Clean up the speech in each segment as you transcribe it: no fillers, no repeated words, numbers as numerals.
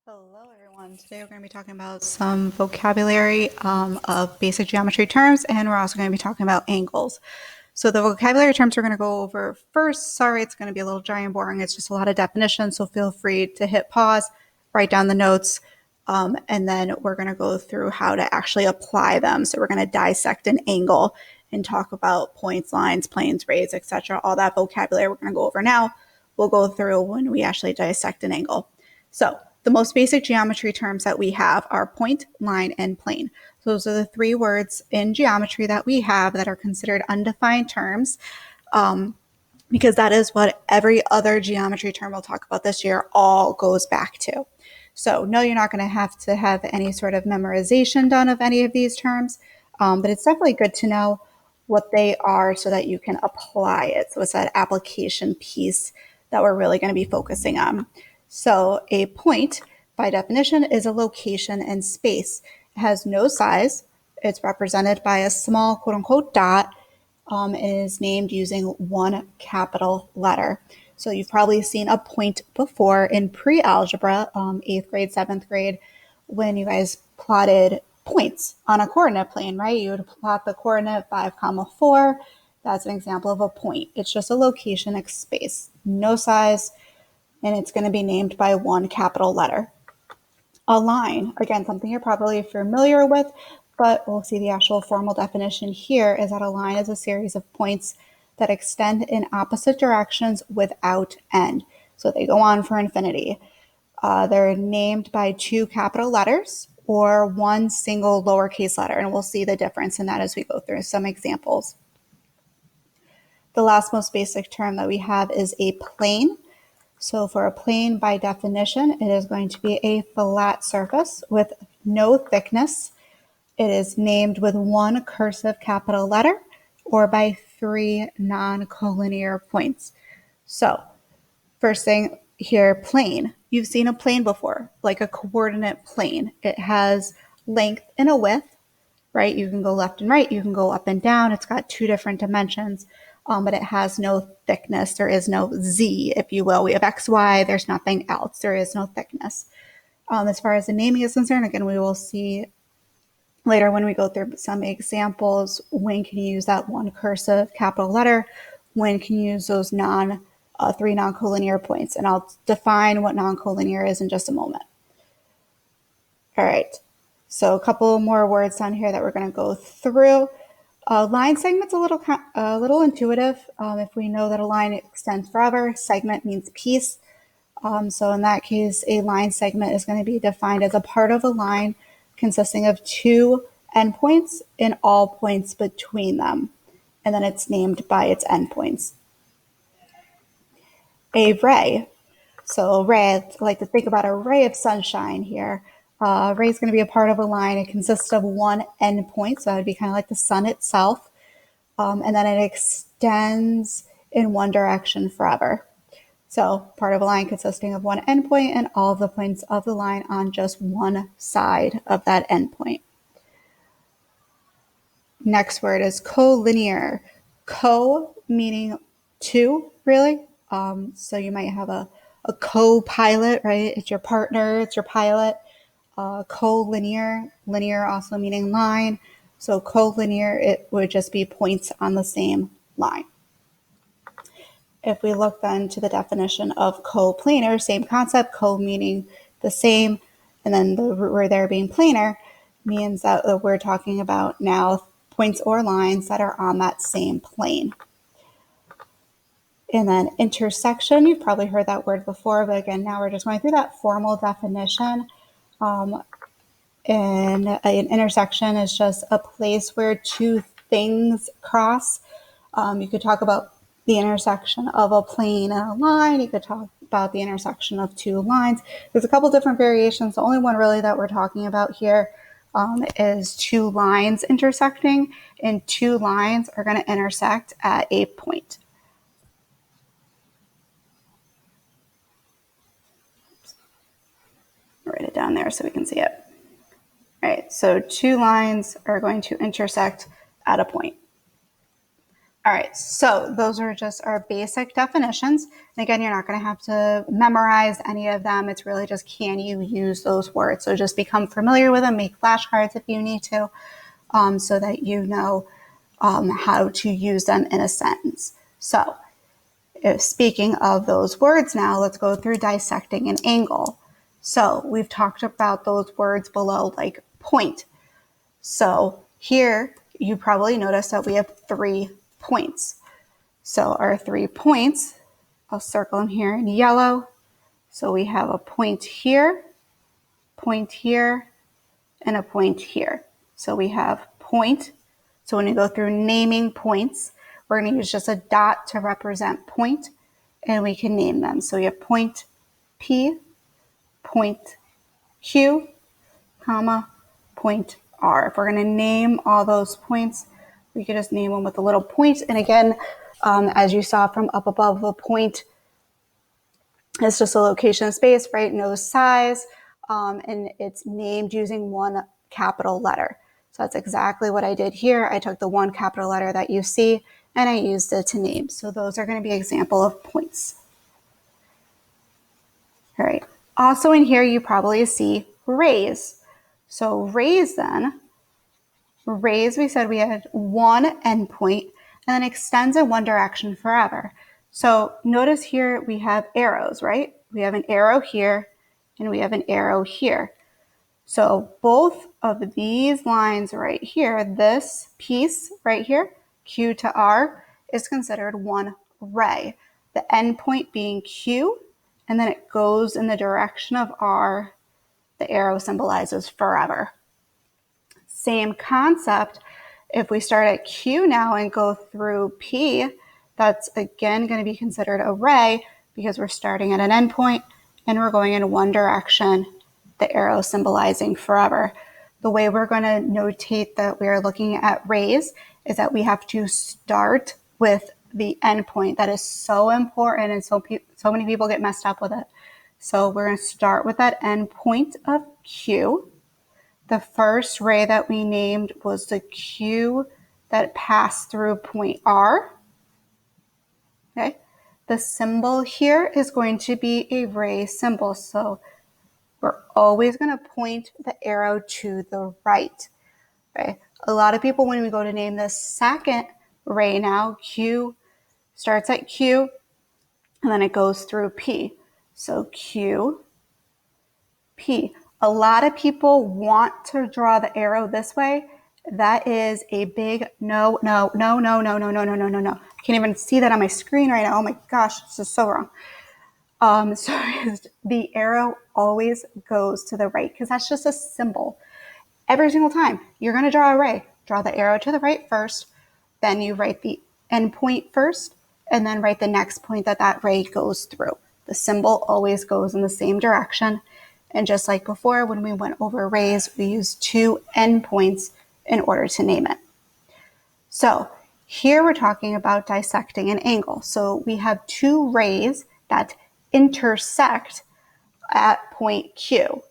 Hello everyone. Today we're going to be talking about some vocabulary of basic geometry terms, and we're also going to be talking about angles. So the vocabulary terms we're going to go over first. Sorry, it's going to be a little dry and boring. It's just a lot of definitions, so feel free to hit pause, write down the notes, and then we're going to go through how to actually apply them. So we're going to dissect an angle and talk about points, lines, planes, rays, etc. All that vocabulary we're going to go over now. We'll go through when we actually dissect an angle. So the most basic geometry terms that we have are point, line, and plane. Those are the three words in geometry that we have that are considered undefined terms, because that is what every other geometry term we'll talk about this year all goes back to. So no, you're not going to have any sort of memorization done of any of these terms, but it's definitely good to know what they are so that you can apply it. So it's that application piece that we're really going to be focusing on. So a point, by definition, is a location in space. It has no size. It's represented by a small quote-unquote dot, and is named using one capital letter. So you've probably seen a point before in pre-algebra, 8th grade, 7th grade, when you guys plotted points on a coordinate plane, right? You would plot the coordinate 5, 4. That's an example of a point. It's just a location in space, no size, and it's going to be named by one capital letter. A line, again, something you're probably familiar with, but we'll see the actual formal definition here, is that a line is a series of points that extend in opposite directions without end. So they go on for infinity. They're named by two capital letters or one single lowercase letter, and we'll see the difference in that as we go through some examples. The last most basic term that we have is a plane. So for a plane, by definition, it is going to be a flat surface with no thickness. It is named with one cursive capital letter or by three non-collinear points. So first thing here, plane. You've seen a plane before, like a coordinate plane. It has length and a width, right? You can go left and right. You can go up and down. It's got two different dimensions. But it has no thickness. There is no Z, if you will. We have X, Y. There's nothing else. There is no thickness. As far as the naming is concerned, again, we will see later when we go through some examples, when can you use that one cursive capital letter? When can you use those three non-collinear points? And I'll define what non-collinear is in just a moment. All right. So a couple more words down here that we're going to go through. Line segment's a little intuitive. If we know that a line extends forever, segment means piece. So in that case, a line segment is going to be defined as a part of a line consisting of two endpoints and all points between them. And then it's named by its endpoints. A ray. So a ray, I like to think about a ray of sunshine here. A ray is going to be a part of a line. It consists of one endpoint, so that would be kind of like the sun itself. And then it extends in one direction forever. So part of a line consisting of one endpoint and all of the points of the line on just one side of that endpoint. Next word is collinear. Co meaning two, really. So you might have a co-pilot, right? It's your partner, it's your pilot. Collinear, linear also meaning line. So collinear, it would just be points on the same line. If we look then to the definition of coplanar, same concept, co meaning the same, and then the word there being planar means that we're talking about now points or lines that are on that same plane. And then intersection, you've probably heard that word before, but again, now we're just going through that formal definition. And an intersection is just a place where two things cross. You could talk about the intersection of a plane and a line. You could talk about the intersection of two lines. There's a couple different variations. The only one really that we're talking about here is two lines intersecting, and two lines are going to intersect at a point. I'll write it down there so we can see it. All right, so two lines are going to intersect at a point. All right, so those are just our basic definitions. And again, you're not going to have to memorize any of them. It's really just, can you use those words? So just become familiar with them, make flashcards if you need to, so that you know how to use them in a sentence. So speaking of those words now, let's go through dissecting an angle. So we've talked about those words below, like point. So here you probably notice that we have 3 points. So our 3 points, I'll circle them here in yellow. So we have a point here, and a point here. So we have point. So when you go through naming points, we're going to use just a dot to represent point, and we can name them. So we have point P, point Q, comma, point R. If we're going to name all those points, we could just name them with a little point. And again, as you saw from up above, the point is just a location of space, right? No size, and it's named using one capital letter. So that's exactly what I did here. I took the one capital letter that you see and I used it to name. So those are going to be an example of points. All right. Also in here, you probably see rays. So rays then, rays, we said we had one endpoint and then extends in one direction forever. So notice here we have arrows, right? We have an arrow here and we have an arrow here. So both of these lines right here, this piece right here, Q to R, is considered one ray. The endpoint being Q, and then it goes in the direction of R. The arrow symbolizes forever. Same concept. If we start at Q now and go through P, that's again going to be considered a ray because we're starting at an endpoint and we're going in one direction, the arrow symbolizing forever. The way we're going to notate that we're looking at rays is that we have to start with the endpoint. That is so important, and so many people get messed up with it. So we're going to start with that endpoint of Q. The first ray that we named was the Q that passed through point R. Okay. The symbol here is going to be a ray symbol. So we're always going to point the arrow to the right. Okay. A lot of people, when we go to name the second ray now, Q starts at Q and then it goes through P. So Q, P. A lot of people want to draw the arrow this way. That is a big no. I can't even see that on my screen right now. Oh my gosh, this is so wrong. So the arrow always goes to the right because that's just a symbol. Every single time you're going to draw a ray, draw the arrow to the right first, then you write the end point first, and then write the next point that ray goes through. The symbol always goes in the same direction. And just like before, when we went over rays, we used 2 endpoints in order to name it. So here we're talking about dissecting an angle. So we have 2 rays that intersect at point Q.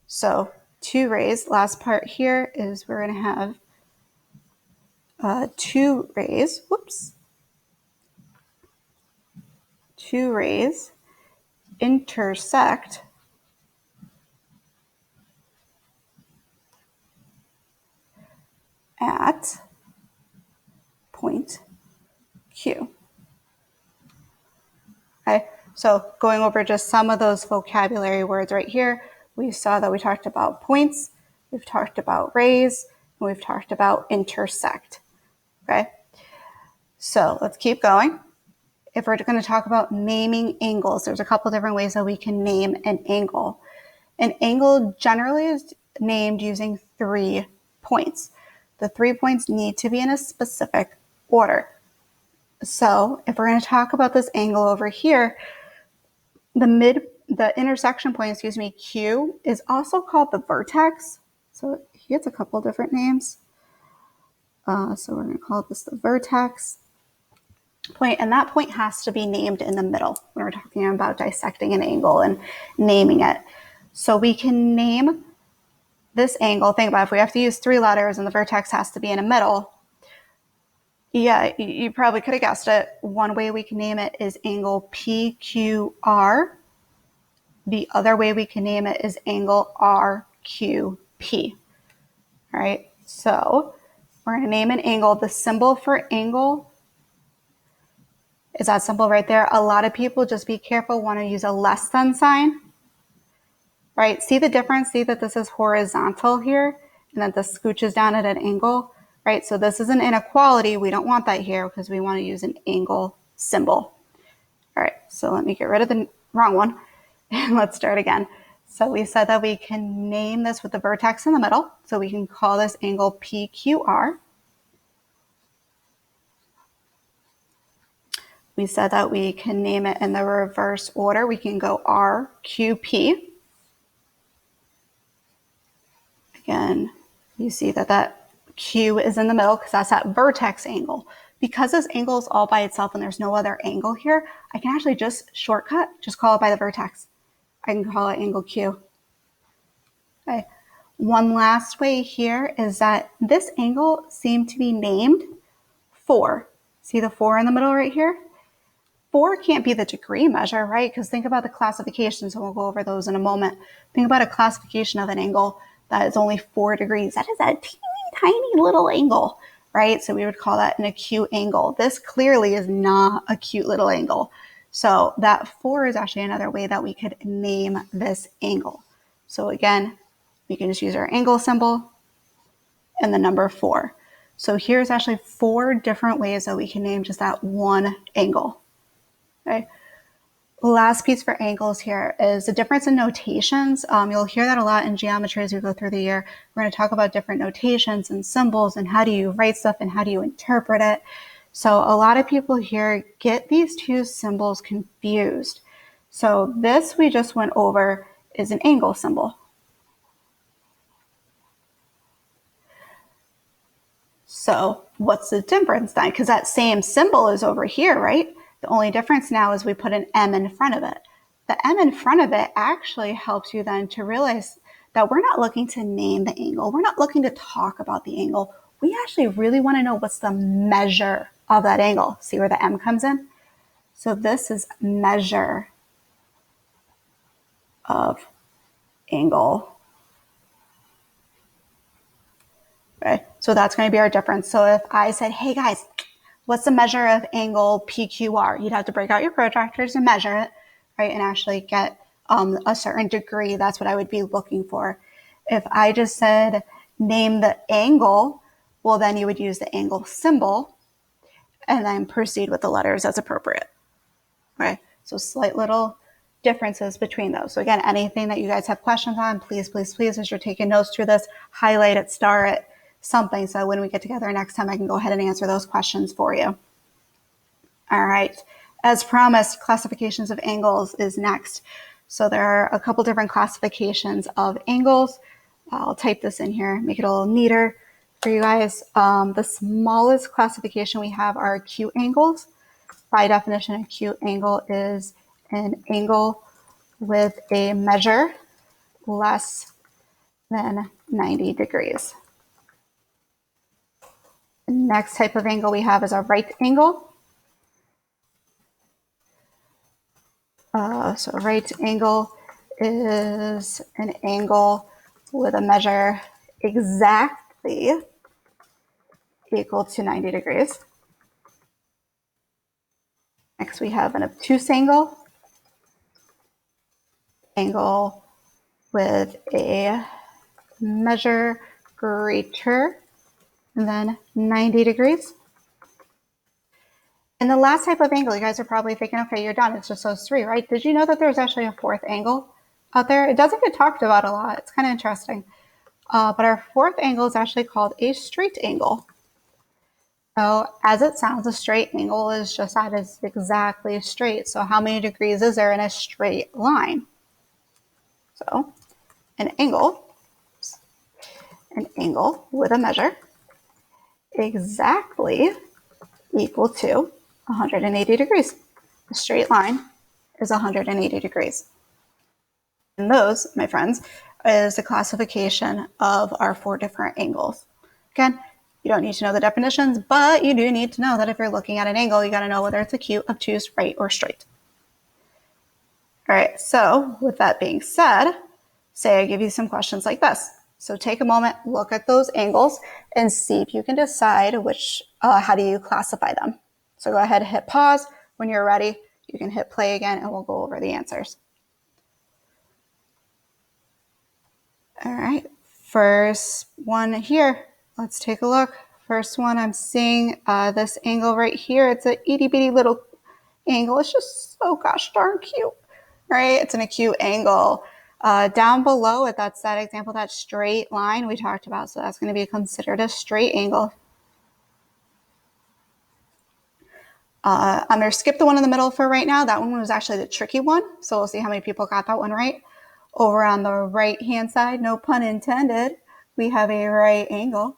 So 2 rays, last part here is we're going to have 2 rays, 2 rays intersect at point Q. Okay, so going over just some of those vocabulary words right here, we saw that we talked about points, we've talked about rays, and we've talked about intersect. Okay, so let's keep going. If we're going to talk about naming angles, there's a couple different ways that we can name an angle. An angle generally is named using 3 points. The 3 points need to be in a specific order. So if we're going to talk about this angle over here, the intersection point, Q, is also called the vertex. So he gets a couple different names. So we're going to call this the vertex point, and that point has to be named in the middle when we're talking about dissecting an angle and naming it. So we can name this angle. Think about it, if we have to use 3 letters and the vertex has to be in the middle, Yeah, you probably could have guessed it. One way we can name it is angle PQR. The other way we can name it is angle RQP. All right, so we're going to name an angle. The symbol for angle is that symbol right there. A lot of people, just be careful, want to use a less than sign. Right, see the difference? See that this is horizontal here and that this scooches down at an angle, right? So this is an inequality. We don't want that here because we want to use an angle symbol. All right, so let me get rid of the wrong one and let's start again. So we said that we can name this with the vertex in the middle. So we can call this angle PQR. We said that we can name it in the reverse order. We can go RQP. Again, you see that that Q is in the middle because that's that vertex angle. Because this angle is all by itself and there's no other angle here, I can actually just shortcut, just call it by the vertex. I can call it angle Q. Okay. One last way here is that this angle seemed to be named 4. See the 4 in the middle right here? 4 can't be the degree measure, right? Because think about the classifications, and we'll go over those in a moment. Think about a classification of an angle that is only 4 degrees. That is a teeny tiny little angle, right? So we would call that an acute angle. This clearly is not a cute little angle. So that 4 is actually another way that we could name this angle. So again, we can just use our angle symbol and the number 4. So here's actually 4 different ways that we can name just that one angle. Okay. Last piece for angles here is the difference in notations. You'll hear that a lot in geometry as we go through the year. We're going to talk about different notations and symbols and how do you write stuff and how do you interpret it. So a lot of people here get these two symbols confused. So this we just went over is an angle symbol. So what's the difference then? Because that same symbol is over here, right? The only difference now is we put an M in front of it. The M in front of it actually helps you then to realize that we're not looking to name the angle. We're not looking to talk about the angle. We actually really want to know what's the measure of that angle. See where the M comes in? So this is measure of angle. Okay, so that's going to be our difference. So if I said, hey guys, what's the measure of angle PQR? You'd have to break out your protractors and measure it, right? And actually get a certain degree. That's what I would be looking for. If I just said, name the angle, well, then you would use the angle symbol and then proceed with the letters as appropriate. Okay, so slight little differences between those. So again, anything that you guys have questions on, please, please, please, as you're taking notes through this, highlight it, star it, something, so when we get together next time, I can go ahead and answer those questions for you. All right, as promised, classifications of angles is next. So there are a couple different classifications of angles. I'll type this in here, make it a little neater for you guys. The smallest classification we have are acute angles. By definition, an acute angle is an angle with a measure less than 90 degrees. The next type of angle we have is a right angle. So a right angle is an angle with a measure exactly equal to 90 degrees. Next we have an obtuse angle, angle with a measure greater than 90 degrees. And the last type of angle, you guys are probably thinking, okay, you're done. It's just those 3, right? Did you know that there's actually a 4th angle out there? It doesn't get talked about a lot. It's kind of interesting. But our 4th angle is actually called a straight angle. So as it sounds, a straight angle is just that, is exactly straight. So how many degrees is there in a straight line? So an angle with a measure exactly equal to 180 degrees. A straight line is 180 degrees. And those, my friends, is the classification of our 4 different angles. Again, You don't need to know the definitions, but you do need to know that if you're looking at an angle, you got to know whether it's acute, obtuse, right, or straight. All right, so with that being said, say I give you some questions like this. So take a moment, look at those angles, and see if you can decide how do you classify them. So go ahead and hit pause. When you're ready, you can hit play again, and we'll go over the answers. All right, first one here. Let's take a look. First one, I'm seeing this angle right here. It's an itty bitty little angle. It's just so gosh darn cute, right? It's an acute angle. Down below it, that's that example, that straight line we talked about. So that's going to be considered a straight angle. I'm going to skip the one in the middle for right now. That one was actually the tricky one. So we'll see how many people got that one right. Over on the right-hand side, no pun intended, we have a right angle.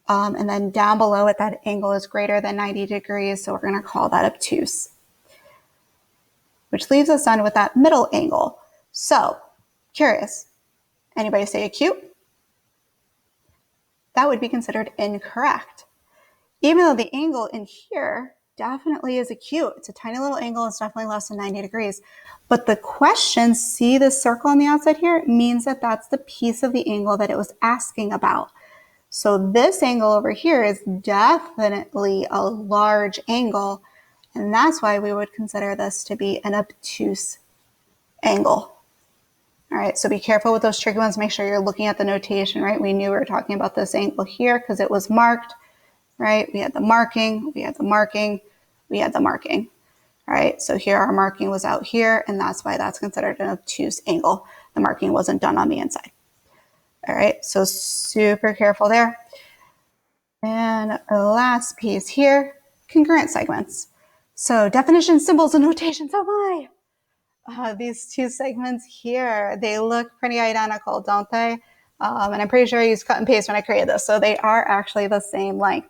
And then down below it, that angle is greater than 90 degrees. So we're going to call that obtuse, which leaves us on with that middle angle. So, curious, anybody say acute? That would be considered incorrect. Even though the angle in here definitely is acute. It's a tiny little angle. It's definitely less than 90 degrees. But the question, see the circle on the outside here, means that that's the piece of the angle that it was asking about. So this angle over here is definitely a large angle. And that's why we would consider this to be an obtuse angle. All right, so be careful with those tricky ones. Make sure you're looking at the notation, right? We knew we were talking about this angle here because it was marked, right? We had the marking, we had the marking, we had the marking. All right, so here our marking was out here, and that's why that's considered an obtuse angle. The marking wasn't done on the inside. All right, so super careful there. And the last piece here, congruent segments. So definition, symbols, and notations. Oh my! These two segments here, they look pretty identical, don't they? And I'm pretty sure I used cut and paste when I created this, so they are actually the same length.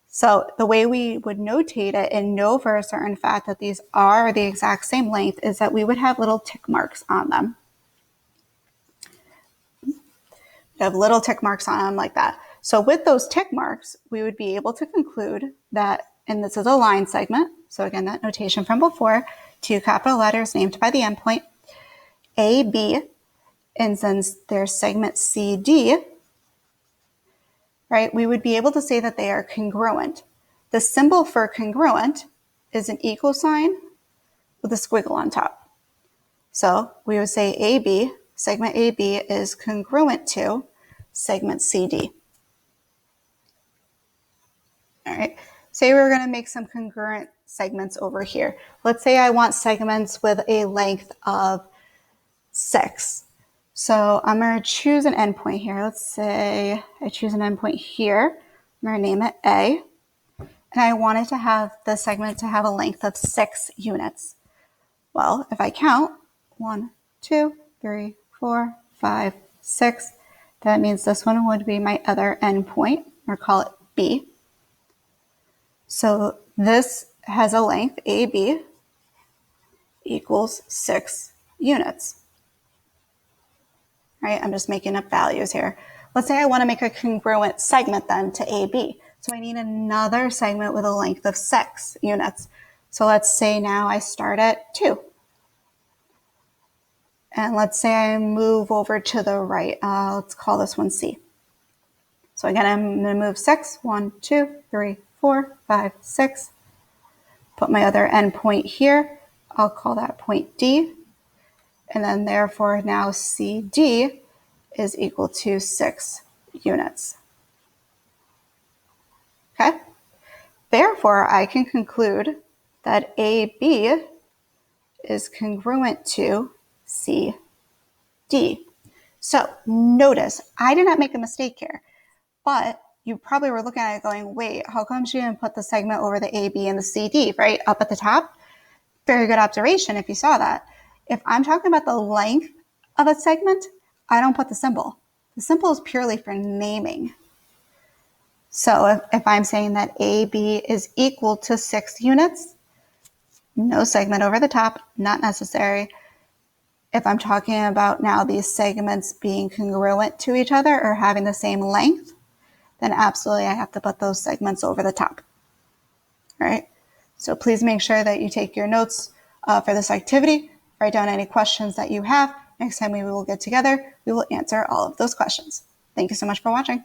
So the way we would notate it and know for a certain fact that these are the exact same length is that we would have little tick marks on them. We have little tick marks on them like that. So with those tick marks, we would be able to conclude that, and this is a line segment, so again, that notation from before, two capital letters named by the endpoint, AB, and since there's segment CD, right, we would be able to say that they are congruent. The symbol for congruent is an equal sign with a squiggle on top. So we would say AB, segment AB is congruent to segment CD. All right, say we're going to make some congruent segments over here. Let's say I want segments with a length of 6. So I'm going to choose an endpoint here. Let's say I choose an endpoint here. I'm going to name it A. And I wanted to have the segment to have a length of 6 units. Well, if I count 1, 2, 3, 4, 5, 6, that means this one would be my other endpoint, or call it B. So this has a length, AB, equals 6 units. Right? I'm just making up values here. Let's say I want to make a congruent segment then to AB. So I need another segment with a length of 6 units. So let's say now I start at 2. And let's say I move over to the right. Let's call this one C. So again, I'm going to move 6. 1, 2, 3, 4, 5, 6. Put my other endpoint here. I'll call that point D. And then therefore now CD is equal to 6 units. Okay? Therefore, I can conclude that AB is congruent to CD. So notice, I did not make a mistake here, but you probably were looking at it going, wait, how come she didn't put the segment over the AB and the CD, right, up at the top? Very good observation if you saw that. If I'm talking about the length of a segment, I don't put the symbol. The symbol is purely for naming. So if I'm saying that AB is equal to 6 units, no segment over the top, not necessary. If I'm talking about now these segments being congruent to each other or having the same length, then absolutely I have to put those segments over the top. All right. So please make sure that you take your notes for this activity, write down any questions that you have. Next time we will get together, we will answer all of those questions. Thank you so much for watching.